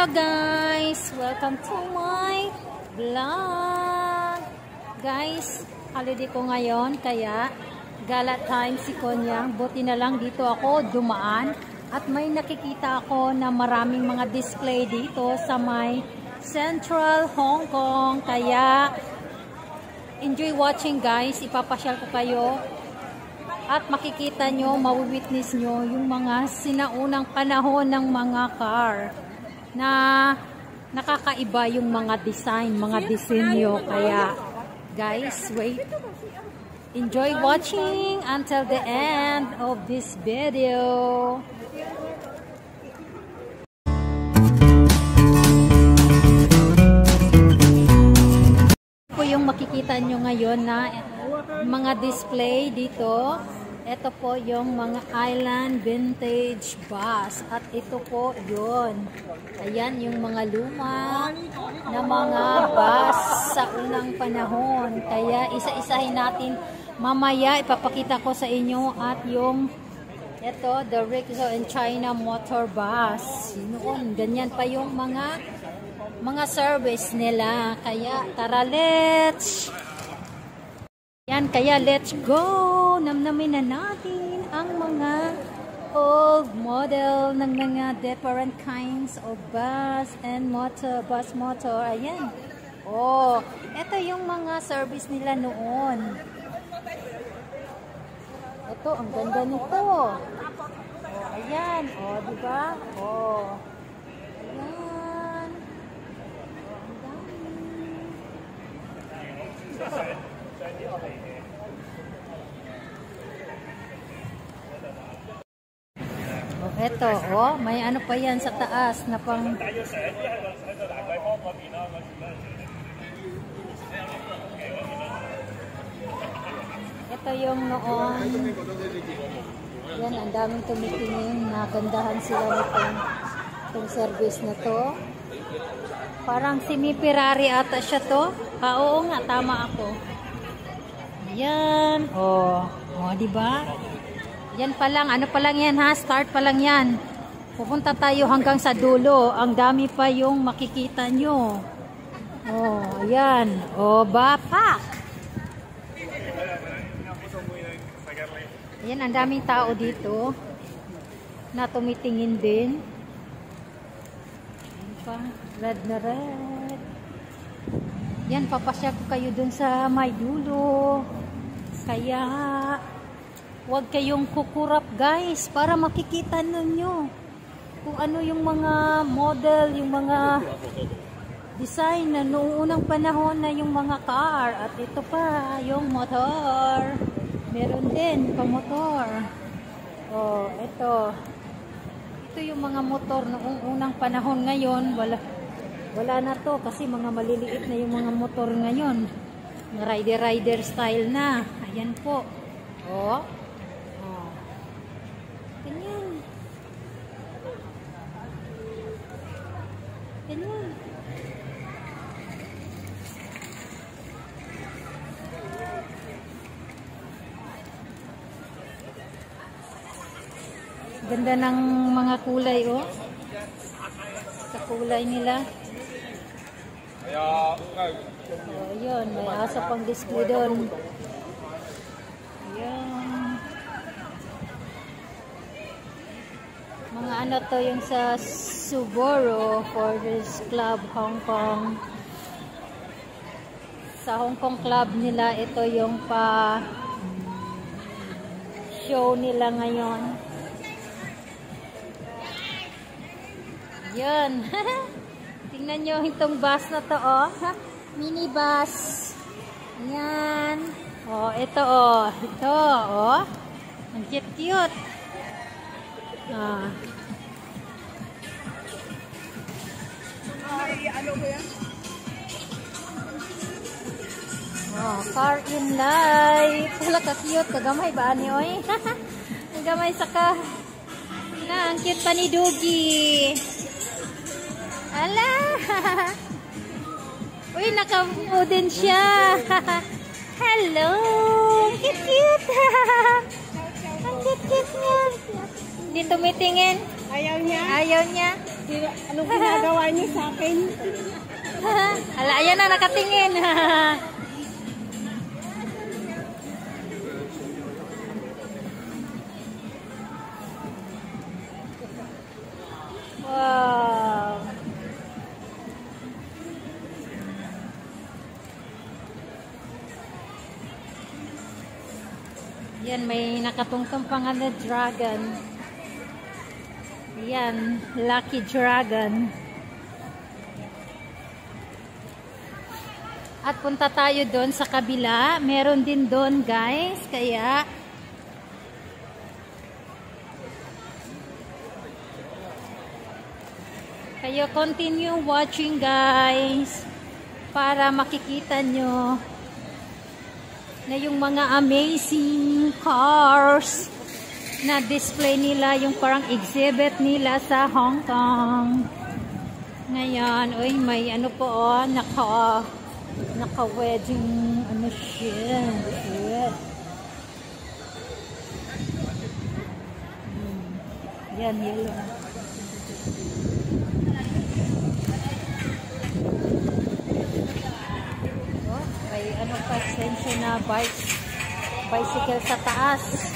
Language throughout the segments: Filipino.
Hello guys! Welcome to my vlog! Guys, holiday ko ngayon kaya gala time si Konyang. Buti na lang dito ako dumaan at may nakikita ako na maraming mga display dito sa may Central Hong Kong. Kaya enjoy watching guys. Ipapasyal ko kayo at makikita nyo, mawi-witness nyo yung mga sinaunang panahon ng mga car na nakakaiba yung mga design, mga disenyo. Kaya guys, wait. Enjoy watching until the end of this video. Ito yung makikita nyo ngayon na mga display dito. Ito po yung mga Island Vintage Bus. At ito po yun. Ayan yung mga luma na mga bus sa unang panahon. Kaya isa-isahin natin. Mamaya ipapakita ko sa inyo at yung ito, the Rixo and China Motor Bus. Noon, ganyan pa yung mga service nila. Kaya tara, kaya let's go! Namnamin na natin ang mga old model ng mga different kinds of bus and bus motor. Ayan. Oh, ito yung mga service nila noon. Ito, ang ganda nito. Oh, ayan. Oh, diba? Oh. Ayan. Ang dami. Oh, eto, oh, may ano pa yan sa taas na pang ito yung noon. Yan, ang daming tumitingin. Nagandahan sila itong service na to. Parang semi-Ferrari ata siya to. Oo nga, tama ako. Yan. Oh, diba? Yan pa lang. Ano pa lang yan ha? Start pa lang yan. Pupunta tayo hanggang sa dulo. Ang dami pa yung makikita nyo. Oh, ayan. Oh, bapak. Ayan, ang daming tao dito na tumitingin din. Ayan pa. Red na red. Yan, papasya ko kayo dun sa may dulo. Kaya huwag kayong kukurap guys para makikita ninyo kung ano yung mga model, yung mga design na noong unang panahon na yung mga car. At ito pa, yung motor. Meron din pa motor. Oh, ito. Ito yung mga motor noong unang panahon. Ngayon, wala na to kasi mga maliliit na yung mga motor ngayon. Rider style na. Ayan po. Oh. Ganyan. Ganyan. Ganda ng mga kulay, oh. Sa kulay nila. Oh, ayun. May asa pang display doon. Ayan. Mga ano to yung sa Subaru Forest Club Hong Kong. Sa Hong Kong Club nila, ito yung pa show nila ngayon. Yan. Tingnan nyo itong bus na to, oh. Mini bus. Yan. Oh, ito, oh. Ito, oh. Ang cute. Ah. Oh, car in life. Wala ka cute. Kagamay ba, ani, oy? Ang gamay sa ka. Na, ang cute pa ni Dugi. Ala! Uy, nakapo din siya. Hello! Cute! Ang cute niya. Hindi tumitingin. Ayaw niya? Ayaw niya. Anong ginagawa niyo sa akin? Ala, ayan na, nakatingin. Wow. Yan, may nakatungtong pa nga na dragon. Yan, lucky dragon. At punta tayo doon sa kabila. Meron din doon, guys. Kaya continue watching, guys, para makikita nyo na yung mga amazing cars na display nila, yung parang exhibit nila sa Hong Kong. Ngayon, uy, may ano po, oh, naka-wedding, ano siya, shit. Yan, yellow. Oh, may ano pa, sensya na bicycle sa taas.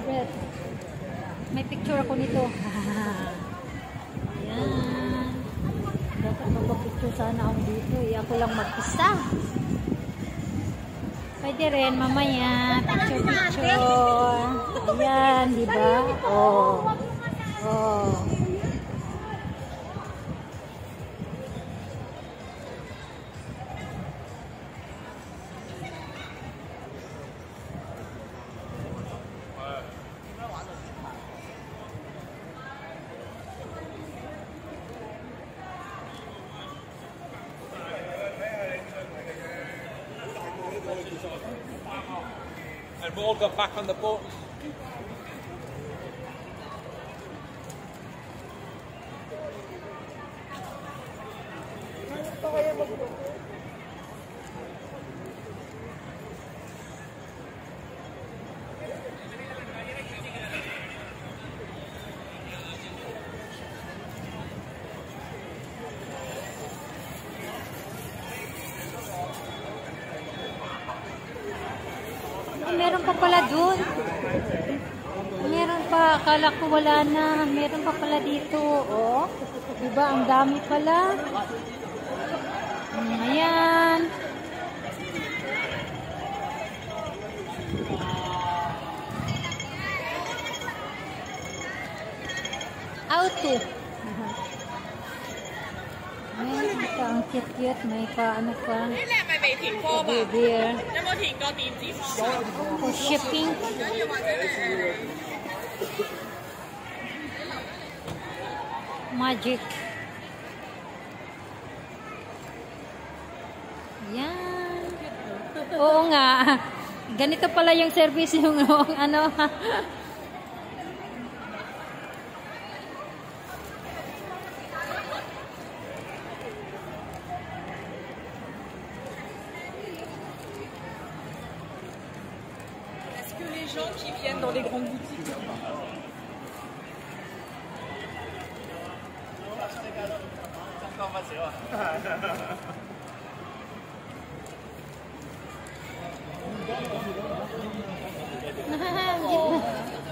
Red. May picture ako nito. Ayan. Dapat magpa-picture sana ako dito. Ako lang mag-isa. Pwede rin mamaya. Picture. Ayan, diba? Oh. And we all got back on the boat. Meron pa pala dun. Meron pa. Akala ko wala na. Meron pa pala dito. Oh. Diba? Ang dami pala. Ayan. Auto. May ang cute-cute. May pa ano pa. Beer. For shipping. Magic. Yan. Oo nga. Ganito pala yung service yung ano. Qui viennent dans les grandes boutiques.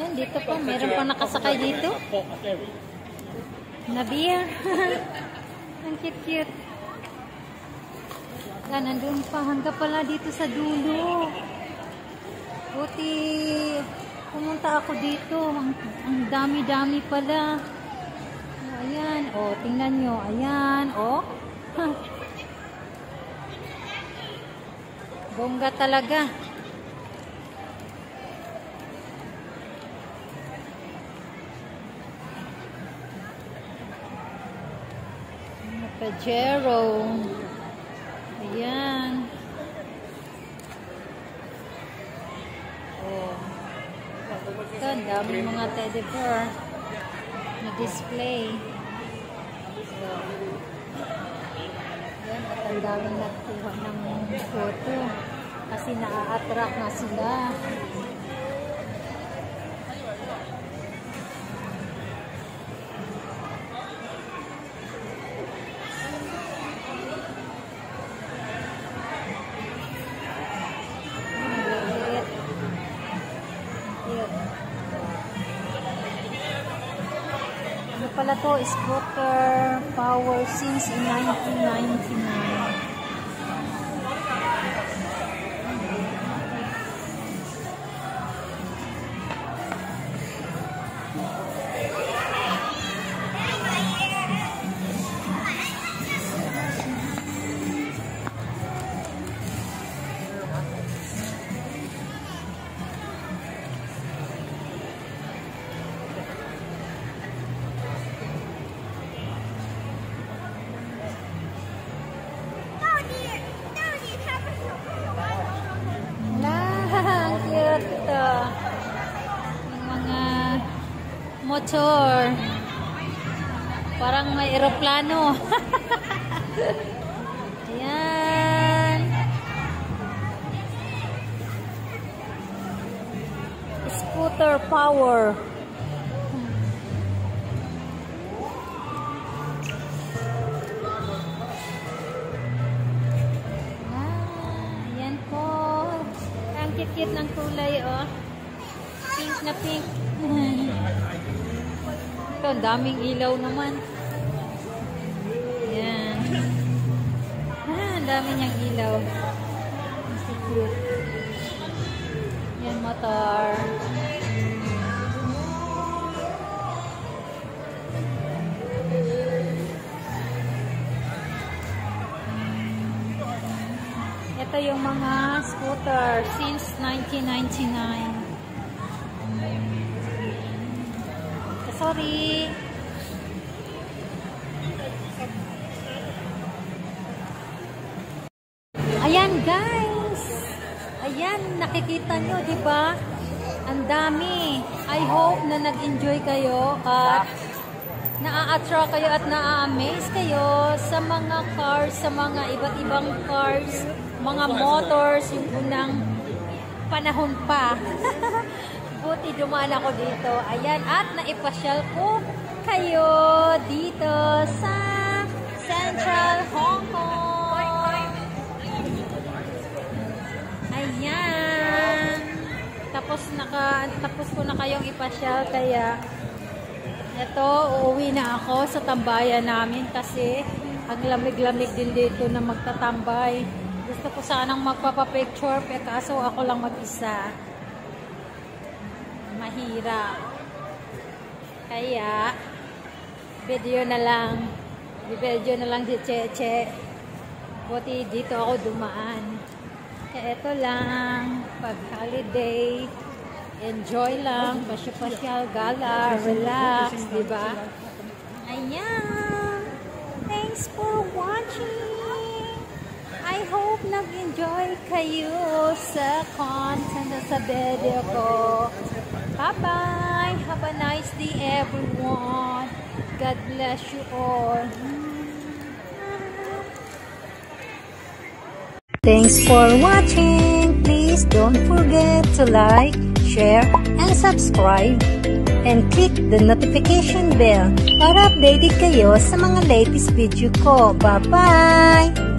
Yan, dito pa. Meron pa nakasakay dito. Na beer. Ang cute-cute. Yan, nandun pa. Hanggang pala dito sa dulo. Buti pumunta ako dito. Ang dami-dami pala. Ayan. O, tingnan nyo. Ayan. O. Bongga talaga. Pajero. Ayan. Oh. Ito, ang dami mga teddy bear na display. ang daming nagkuha ng photo kasi na-attract na sila. Ano pala to? Scooter Power since 1999. Motor. Parang may eroplano. Ayan. Scooter Power. Ayan po. Ang cute-cute ng kulay, oh. Pink na pink. Ito, daming ilaw naman. Ayan. Ang dami niyang ilaw. So cute. Ayan, motor. Ito yung mga scooter since 1999. Sorry. Ayan guys. Ayan, nakikita nyo, di ba? Ang dami. I hope na nag-enjoy kayo at naa-attract kayo at naa-amaze kayo sa mga cars, sa mga iba't ibang cars, mga motors, yung unang panahon pa. Buti dumaan ako dito. Ayan, at naipasyal ko kayo dito sa Central Hong Kong. Ayan. Tapos ko na kayong ipasyal, kaya eto, uuwi na ako sa tambayan namin kasi ang lamig-lamig din dito na magtatambay. Gusto ko sanang magpapapicture, pero kaso ako lang mag-isa. Mahirap. Kaya video na lang si Cheche. Buti dito ako dumaan. Kaya ito lang, pag holiday, enjoy lang, pasyal-pasyal, gala, relax, diba? Ayan. Thanks for watching. I hope nag-enjoy kayo sa content sa video ko. Bye-bye. Have a nice day, everyone. God bless you all. Thanks for watching. Please don't forget to like, share, and subscribe. And click the notification bell para updated kayo sa mga latest video ko. Bye-bye!